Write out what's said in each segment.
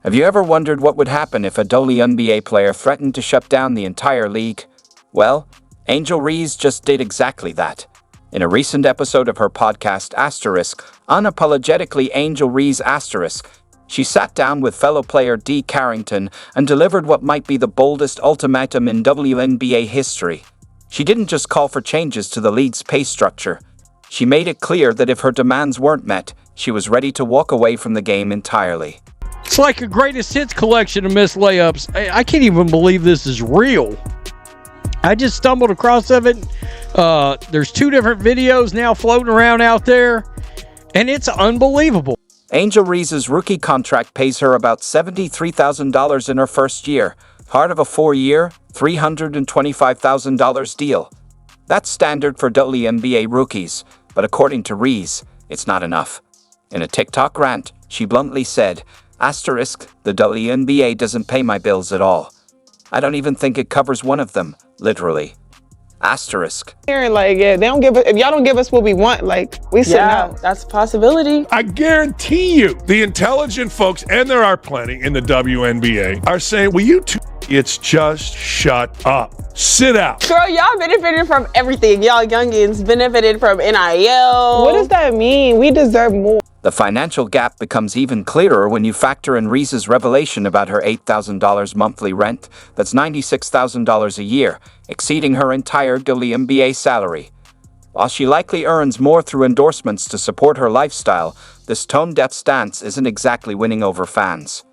Have you ever wondered what would happen if a WNBA player threatened to shut down the entire league? Well, Angel Reese just did exactly that. In a recent episode of her podcast Unapologetically Angel Reese she sat down with fellow player Dee Carrington and delivered what might be the boldest ultimatum in WNBA history. She didn't just call for changes to the league's pay structure. She made it clear that if her demands weren't met, she was ready to walk away from the game entirely. It's like a greatest hits collection of missed layups. I can't even believe this is real. I just stumbled across of it. There's 2 different videos now floating around out there, and it's unbelievable. Angel Reese's rookie contract pays her about $73,000 in her first year, part of a 4-year, $325,000 deal. That's standard for WNBA rookies, but according to Reese, it's not enough. In a TikTok rant, she bluntly said, "The WNBA doesn't pay my bills at all. I don't even think it covers one of them, literally." Like, yeah, they don't give us, if y'all don't give us what we want, like, we sit out. That's a possibility. I guarantee you, the intelligent folks, and there are plenty in the WNBA, are saying, will you it's just shut up. Sit out. Girl, y'all benefited from everything. Y'all youngins benefited from NIL. What does that mean? We deserve more. The financial gap becomes even clearer when you factor in Reese's revelation about her $8,000 monthly rent. That's $96,000 a year, exceeding her entire WNBA salary. While she likely earns more through endorsements to support her lifestyle, this tone-deaf stance isn't exactly winning over fans.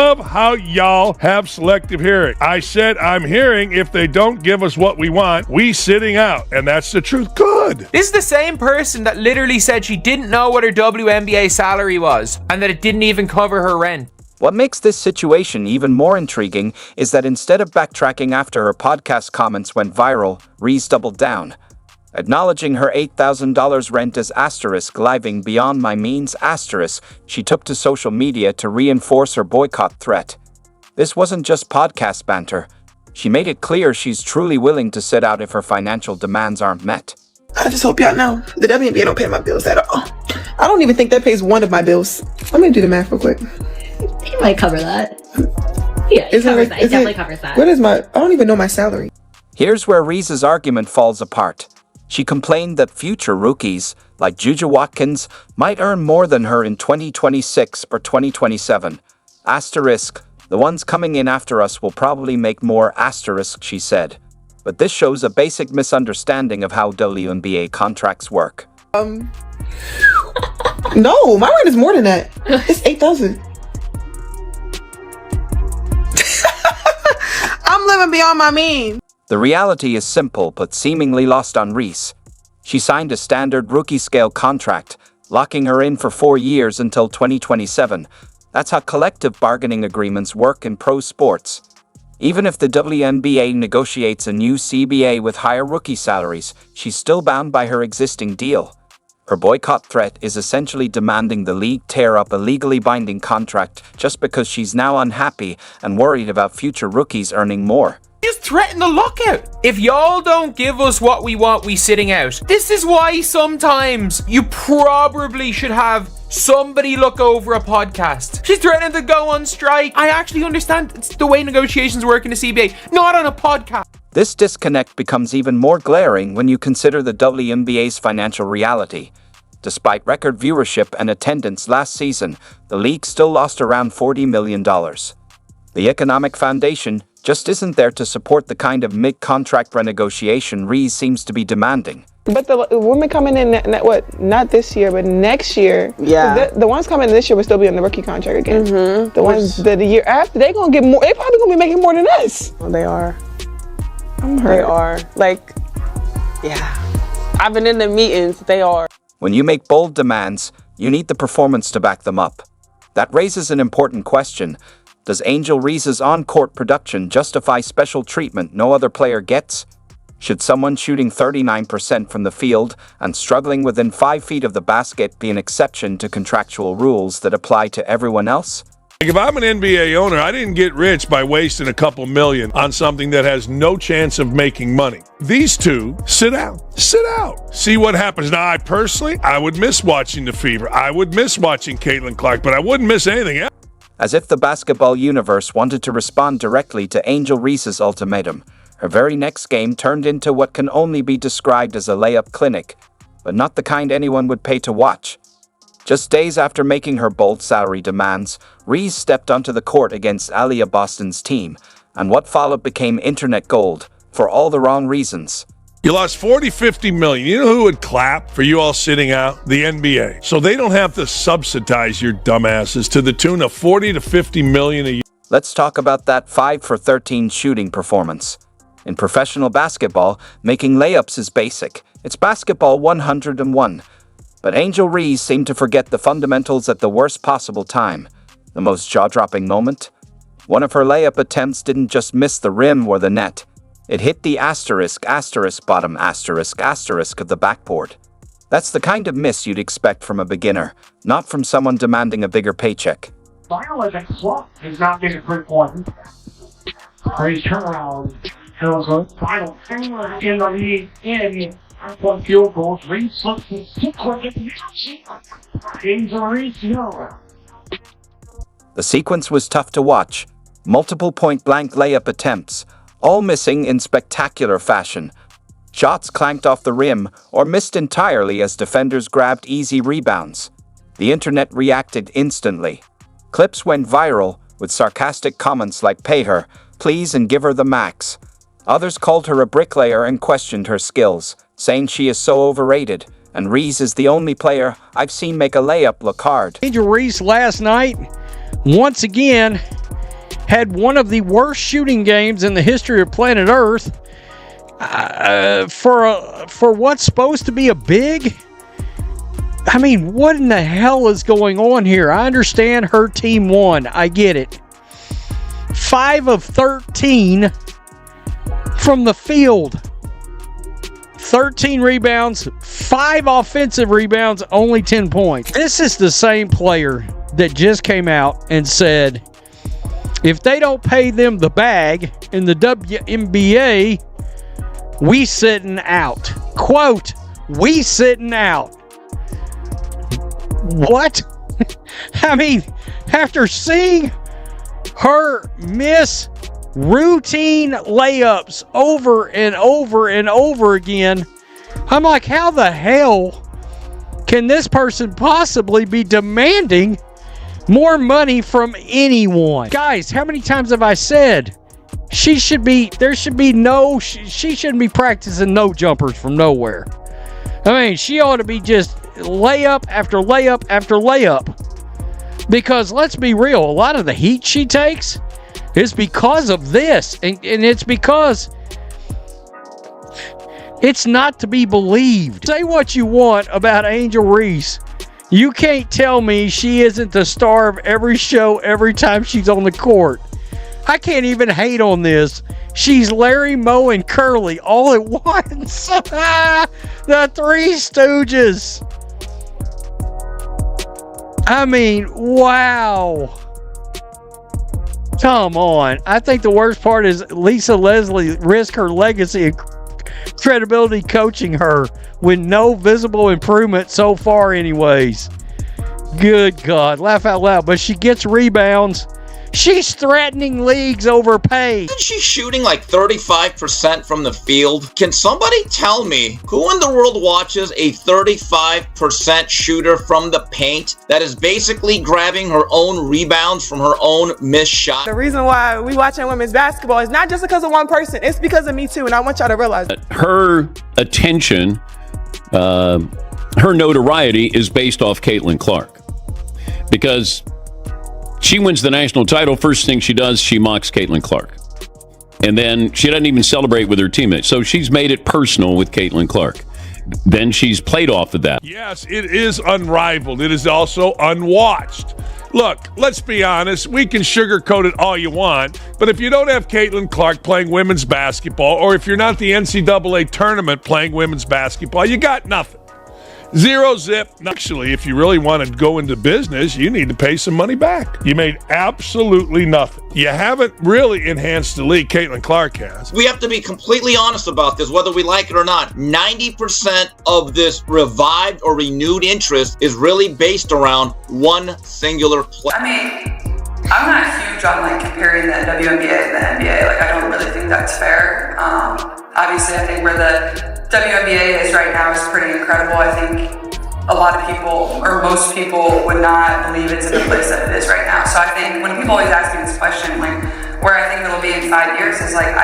Love how y'all have selective hearing. I said I'm hearing if they don't give us what we want, we sitting out. And that's the truth. Good. This is the same person that literally said she didn't know what her WNBA salary was and that it didn't even cover her rent. What makes this situation even more intriguing is that instead of backtracking after her podcast comments went viral, Reese doubled down. Acknowledging her $8,000 rent as living beyond my means she took to social media to reinforce her boycott threat. This wasn't just podcast banter. She made it clear she's truly willing to sit out if her financial demands aren't met. I just hope y'all know, the WNBA don't pay my bills at all. I don't even think that pays one of my bills. Let me do the math real quick. He might cover that. Yeah, it definitely covers that. What is I don't even know my salary. Here's where Reese's argument falls apart. She complained that future rookies, like Juju Watkins, might earn more than her in 2026 or 2027. The ones coming in after us will probably make more, she said. But this shows a basic misunderstanding of how WNBA contracts work. No, my rent is more than that. It's $8,000. I'm living beyond my means. The reality is simple but seemingly lost on Reese. She signed a standard rookie-scale contract, locking her in for 4 years until 2027. That's how collective bargaining agreements work in pro sports. Even if the WNBA negotiates a new CBA with higher rookie salaries, she's still bound by her existing deal. Her boycott threat is essentially demanding the league tear up a legally binding contract just because she's now unhappy and worried about future rookies earning more. Just threaten the lockout. If y'all don't give us what we want, we sitting out. This is why sometimes you probably should have somebody look over a podcast. She's threatening to go on strike. I actually understand it's the way negotiations work in the CBA, not on a podcast. This disconnect becomes even more glaring when you consider the WNBA's financial reality. Despite record viewership and attendance last season, the league still lost around $40 million. The economic foundation just isn't there to support the kind of mid-contract renegotiation Reese seems to be demanding. But the women coming in, not this year, but next year. Yeah. The ones coming in this year will still be on the rookie contract again. Mm-hmm. The ones that the year after, they gonna get more. They probably gonna be making more than us. Oh, they are. I'm hurt. They are. Like, yeah. I've been in the meetings. They are. When you make bold demands, you need the performance to back them up. That raises an important question. Does Angel Reese's on-court production justify special treatment no other player gets? Should someone shooting 39% from the field and struggling within 5 feet of the basket be an exception to contractual rules that apply to everyone else? If I'm an NBA owner, I didn't get rich by wasting a couple million on something that has no chance of making money. These two, sit out. Sit out. See what happens. Now, I would miss watching the Fever. I would miss watching Caitlin Clark, but I wouldn't miss anything else. As if the basketball universe wanted to respond directly to Angel Reese's ultimatum, her very next game turned into what can only be described as a layup clinic, but not the kind anyone would pay to watch. Just days after making her bold salary demands, Reese stepped onto the court against Aliyah Boston's team, and what followed became internet gold, for all the wrong reasons. You lost 40, 50 million. You know who would clap for you all sitting out? The NBA. So they don't have to subsidize your dumbasses to the tune of 40 to 50 million a year. Let's talk about that 5 for 13 shooting performance. In professional basketball, making layups is basic. It's basketball 101. But Angel Reese seemed to forget the fundamentals at the worst possible time. The most jaw-dropping moment? One of her layup attempts didn't just miss the rim or the net. It hit the bottom of the backboard. That's the kind of miss you'd expect from a beginner, not from someone demanding a bigger paycheck. Biologic slump is not getting a 3-point. Great turnaround. It was a final finger in the league in 1 field goals. Reese looks to stick with it. Angel Reese, The sequence was tough to watch. Multiple point-blank layup attempts, all missing in spectacular fashion. Shots clanked off the rim or missed entirely as defenders grabbed easy rebounds. The internet reacted instantly. Clips went viral with sarcastic comments like "pay her, please, and give her the max." Others called her a bricklayer and questioned her skills, saying she is so overrated, and Reese is the only player I've seen make a layup look hard. Angel Reese last night, once again, had one of the worst shooting games in the history of planet Earth. For what's supposed to be a big? I mean, what in the hell is going on here? I understand her team won. I get it. 5 of 13 from the field. 13 rebounds, 5 offensive rebounds, only 10 points. This is the same player that just came out and said, if they don't pay them the bag in the WNBA, we sitting out. Quote, we sitting out. What? I mean, after seeing her miss routine layups over and over and over again, I'm like, how the hell can this person possibly be demanding more money from anyone? Guys, how many times have I said she shouldn't be practicing no jumpers from nowhere? I mean, she ought to be just layup after layup after layup. Because let's be real, a lot of the heat she takes is because of this. And it's because it's not to be believed. Say what you want about Angel Reese. You can't tell me she isn't the star of every show every time she's on the court. I can't even hate on this. She's Larry, Moe, and Curly all at once. The Three Stooges. I mean, wow. Come on. I think the worst part is Lisa Leslie risked her legacy and credibility coaching her with no visible improvement so far anyways. Good God. Laugh out loud. But she gets rebounds. She's threatening leagues over pay. Isn't she shooting like 35% from the field? Can somebody tell me who in the world watches a 35% shooter from the paint that is basically grabbing her own rebounds from her own missed shot? The reason why we watching women's basketball is not just because of one person. It's because of me too, and I want y'all to realize that. Her attention, her notoriety is based off Caitlin Clark. Because she wins the national title, first thing she does, she mocks Caitlin Clark. And then she doesn't even celebrate with her teammates. So she's made it personal with Caitlin Clark. Then she's played off of that. Yes, it is unrivaled. It is also unwatched. Look, let's be honest. We can sugarcoat it all you want, but if you don't have Caitlin Clark playing women's basketball, or if you're not the NCAA tournament playing women's basketball, you got nothing. Zero zip. Actually, if you really want to go into business, you need to pay some money back. You made absolutely nothing. You haven't really enhanced the league. Caitlin Clark has. We have to be completely honest about this, whether we like it or not. 90% of this revived or renewed interest is really based around one singular play. I mean, I'm not huge on like comparing the WNBA and the NBA. Like, I don't really think that's fair. Obviously, I think where the WNBA is right now is pretty incredible. I think a lot of people, or most people, would not believe it's in the place that it is right now. So I think when people always ask me this question, like, where I think it'll be in 5 years is like,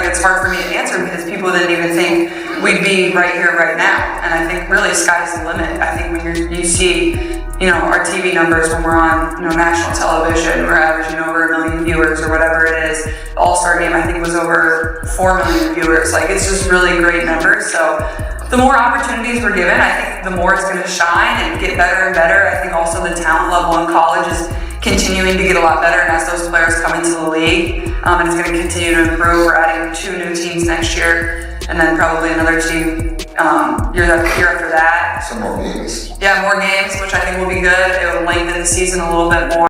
it's hard for me to answer because people didn't even think we'd be right here, right now. And I think really sky's the limit. I think when you see, our TV numbers when we're on, national television, we're averaging over 1 million viewers or whatever it is. The All-Star game, I think, was over 4 million viewers. Like, it's just really great numbers. So the more opportunities we're given, I think the more it's going to shine and get better and better. I think also the talent level in college is continuing to get a lot better, and as those players come into the league, and it's going to continue to improve. We're adding 2 new teams next year, and then probably another team year after that. Some more games. Yeah, more games, which I think will be good. It will lengthen the season a little bit more.